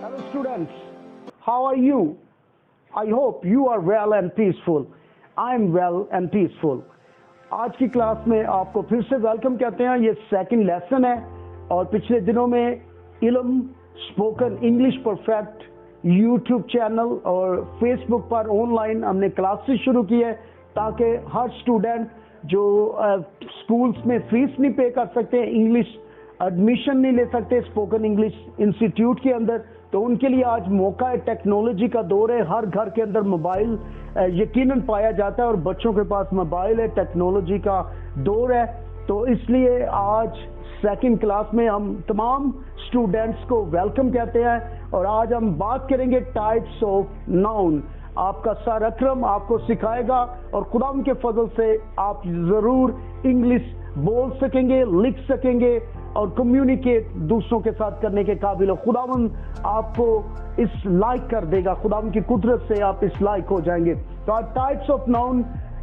Hello students, how are you? I hope you are well and peaceful. I am well and peaceful. आज की class में आपको फिर से वेलकम कहते हैं। ये सेकंड लेसन है और पिछले दिनों में इल्म spoken English perfect YouTube channel और फेसबुक पर ऑनलाइन हमने क्लासेस शुरू की है ताकि हर स्टूडेंट जो स्कूल्स में फीस नहीं पे कर सकते, इंग्लिश एडमिशन नहीं ले सकते स्पोकन इंग्लिश इंस्टीट्यूट के अंदर, तो उनके लिए आज मौका है। टेक्नोलॉजी का दौर है, हर घर के अंदर मोबाइल यकीनन पाया जाता है और बच्चों के पास मोबाइल है, टेक्नोलॉजी का दौर है। तो इसलिए आज सेकंड क्लास में हम तमाम स्टूडेंट्स को वेलकम कहते हैं और आज हम बात करेंगे टाइप्स ऑफ नाउन। आपका सर अकरम आपको सिखाएगा और खुदा के फजल से आप जरूर इंग्लिश बोल सकेंगे, लिख सकेंगे और कम्युनिकेट दूसरों के साथ करने के काबिल हो। खुदावन आपको इस लायक कर देगा, खुदावन की कुदरत से आप इस लायक हो जाएंगे। तो आज टाइप्स ऑफ नाउन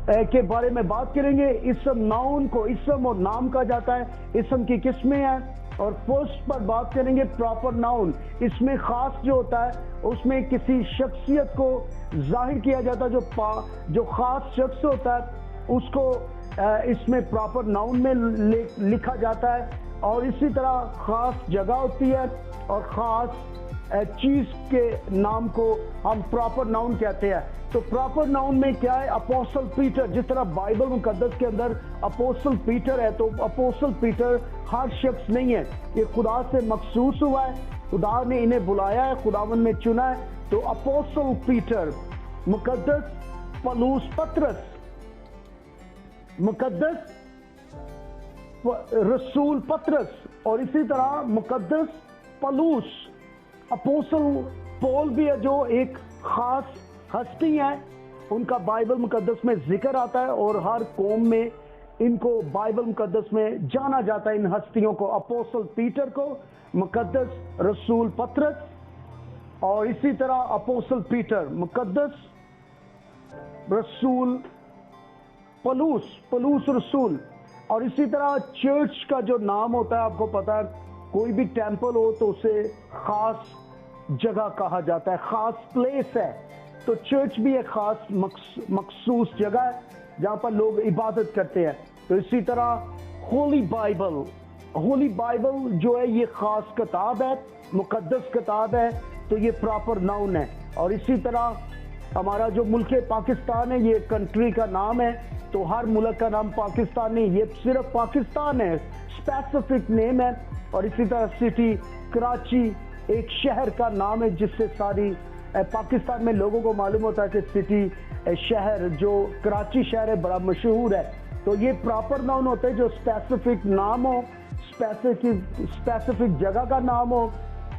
के बारे में बात करेंगे। इसम नाउन को इसम और नाम कहा जाता है, इसम की किस्में हैं। और फर्स्ट पर बात करेंगे प्रॉपर नाउन। इसमें खास जो होता है उसमें किसी शख्सियत को जाहिर किया जाता है, जो खास शख्स होता है उसको इसमें प्रॉपर नाउन में लिखा जाता है। और इसी तरह खास जगह होती है और खास चीज के नाम को हम प्रॉपर नाउन कहते हैं। तो प्रॉपर नाउन में क्या है? अपोस्टल पीटर, जिस तरह बाइबल मुकद्दस के अंदर अपोस्टल पीटर है, तो अपोस्टल पीटर हर शख्स नहीं है, ये खुदा से मखसूस हुआ है, खुदा ने इन्हें बुलाया है, खुदावन ने चुना है। तो अपोस्टल पीटर, मुकद्दस पौलुस पतरस, मुकद्दस रसूल पतरस और इसी तरह मुकद्दस पौलुस। अपोस्टल पॉल भी है जो एक खास हस्ती है, उनका बाइबल मुकद्दस में जिक्र आता है और हर कौम में इनको बाइबल मुकद्दस में जाना जाता है, इन हस्तियों को, अपोस्टल पीटर को, मुकद्दस रसूल पतरस और इसी तरह अपोस्टल पीटर, मुकद्दस रसूल पौलुस रसूल। और इसी तरह चर्च का जो नाम होता है, आपको पता है कोई भी टेंपल हो तो उसे खास जगह कहा जाता है, खास प्लेस है। तो चर्च भी एक खास मखसूस जगह है जहाँ पर लोग इबादत करते हैं। तो इसी तरह होली बाइबल जो है ये खास किताब है, मुकद्दस किताब है, तो ये प्रॉपर नाउन है। और इसी तरह हमारा जो मुल्क पाकिस्तान है, ये कंट्री का नाम है, तो हर मुल्क का नाम पाकिस्तान नहीं, ये सिर्फ पाकिस्तान है, स्पेसिफिक नेम है। और इसी तरह सिटी कराची एक शहर का नाम है, जिससे सारी पाकिस्तान में लोगों को मालूम होता है कि सिटी शहर जो कराची शहर है बड़ा मशहूर है। तो ये प्रॉपर नाउन होते हैं जो स्पेसिफिक नाम हो, स्पेसिफिक जगह का नाम हो,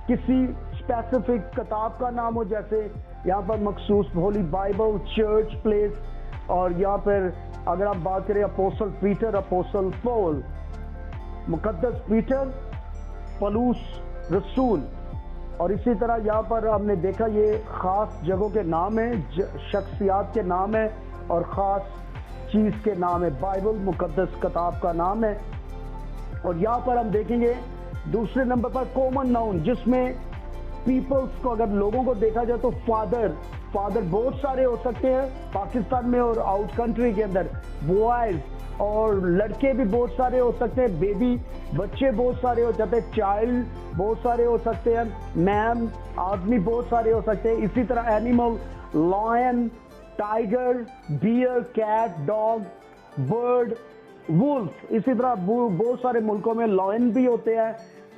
किसी स्पेसिफिक किताब का नाम हो, जैसे यहाँ पर मखसूस होली बाइबल, चर्च, प्लेस। और यहाँ पर अगर आप बात करें अपोस्टल पीटर, अपोस्टल पॉल, मुकद्दस पीटर, पौलुस रसूल। और इसी तरह यहाँ पर हमने देखा ये खास जगहों के नाम है, शख्सियात के नाम है और ख़ास चीज़ के नाम है, बाइबल मुकद्दस किताब का नाम है। और यहाँ पर हम देखेंगे दूसरे नंबर पर कॉमन नाउन, जिसमें पीपल्स को, अगर लोगों को देखा जाए तो फादर बहुत सारे हो सकते हैं पाकिस्तान में और आउट कंट्री के अंदर, बॉयज और लड़के भी बहुत सारे हो सकते हैं, बेबी बच्चे बहुत सारे हो सकते हैं, चाइल्ड बहुत सारे हो सकते हैं, मैन आदमी बहुत सारे हो सकते हैं। इसी तरह animal, lion, tiger, bear, cat, dog, bird, wolf. इसी तरह बहुत सारे मुल्कों में लायन भी होते हैं,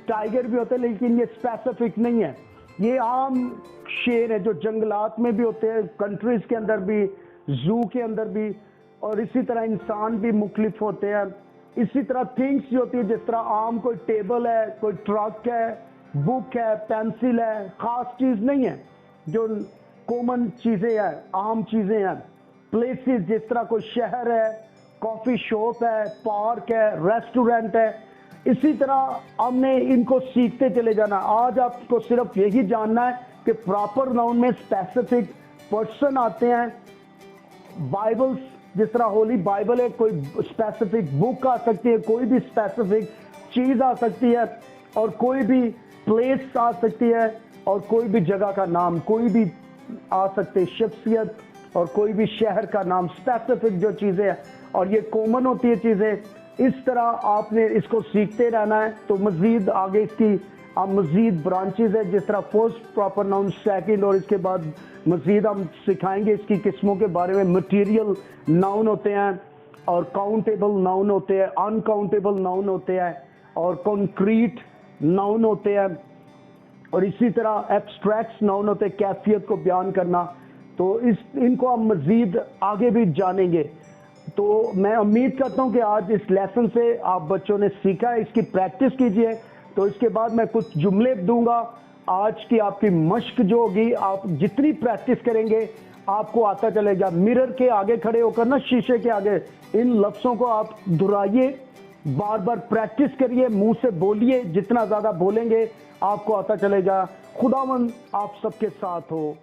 टाइगर भी होते हैं, लेकिन ये स्पेसिफिक नहीं है। ये आम शेर है जो जंगलात में भी होते हैं, कंट्रीज के अंदर भी, जू के अंदर भी। और इसी तरह इंसान भी मुख्तलिफ होते हैं। इसी तरह थिंग्स जो होती है, जिस तरह आम कोई टेबल है, कोई ट्रक है, बुक है, पेंसिल है, खास चीज़ नहीं है, जो कॉमन चीज़ें हैं, आम चीज़ें हैं। प्लेसेस, जिस तरह कोई शहर है, कॉफ़ी शॉप है, पार्क है, रेस्टोरेंट है। इसी तरह हमने इनको सीखते चले जाना। आज आपको सिर्फ यही जानना है कि प्रॉपर नाउन में स्पेसिफिक पर्सन आते हैं। बाइबल्स, जिस तरह होली बाइबल है, कोई स्पेसिफिक बुक आ सकती है, कोई भी स्पेसिफिक चीज़ आ सकती है और कोई भी प्लेस आ सकती है, اور کوئی بھی جگہ کا نام، کوئی بھی آ سکتے شخصیت اور کوئی بھی شہر کا نام، اسپیسیفک جو چیزیں ہیں، اور یہ کامن ہوتی ہے چیزیں. اس طرح آپ نے اس کو سیکھتے رہنا ہے. تو مزید آگے اس کی مزید برانچز ہے، جس طرح فرسٹ پراپر ناؤن، سیکنڈ، اور اس کے بعد مزید ہم سکھائیں گے اس کی قسموں کے بارے میں. مٹیریل ناؤن ہوتے ہیں اور کاؤنٹیبل ناؤن ہوتے ہیں، انکاؤنٹیبل ناؤن ہوتے ہیں اور کنکریٹ ناؤن ہوتے ہیں، اور اسی طرح ایبسٹریکٹس ناؤن ہوتے ہیں، کیفیت کو بیان کرنا. تو ان کو ہم مزید آگے بھی جانیں گے. تو میں امید کرتا ہوں کہ آج اس لیسن سے آپ بچوں نے سیکھا ہے، اس کی پریکٹس کیجئے. تو اس کے بعد میں کچھ جملے دوں گا. آج کی آپ کی مشق جو ہوگی، آپ جتنی پریکٹس کریں گے آپ کو آتا چلے گا. مرر کے آگے کھڑے ہو کر نا، شیشے کے آگے ان لفظوں کو آپ دہرائیے، بار بار پریکٹس کریے، منہ سے بولیے. جتنا زیادہ بولیں گے آپ کو آتا چلے گا. خداوند آپ سب کے ساتھ ہو.